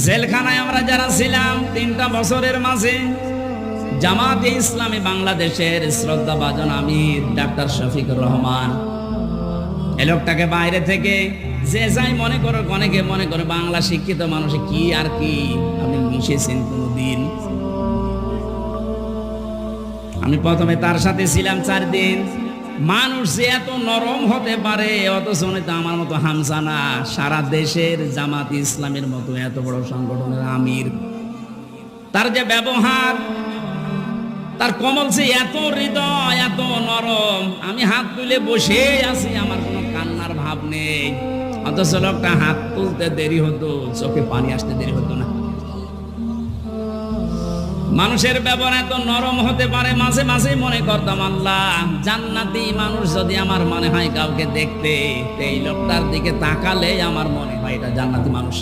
জেলখানায় আমরা যারা ছিলাম 3টা বছরের মাঝে, জামাতে ইসলামী বাংলাদেশের শ্রদ্ধাভাজন আমির ডাক্তার শফিকুর রহমান, এই লোকটাকে বাইরে থেকে যে যাই মনে করো, অনেকে মনে করে বাংলা শিক্ষিত মানুষে কি আর কি, আপনি মিশেছেন কোনদিন? আমি প্রথমে তার সাথে ছিলাম 4 দিন। মানুষ যে এত নরম হতে পারে, অথচ উনি তো আমার মতো হামসানা, সারা দেশের জামাত ইসলামের মতো এত বড় সংগঠনের আমির, তার যে ব্যবহার, তার কমল যে এত হৃদয়, এত নরম। আমি হাত তুলে বসে আছি, আমার কোনো কান্নার ভাব নেই, অথচ লোকটা হাত তুলতে দেরি হতো, চোখে পানি আসতে দেরি হতো না। মানুষের ব্যবহার এত নরম হতে পারে, মাঝে মাঝে মনে করতাম আল্লাহ, জান্নাতি মানুষ যদি আমার মনে হয় কাউকে দেখতে, এই লোকটার দিকে তাকালে আমার মনে হয় এটা জান্নাতি মানুষ।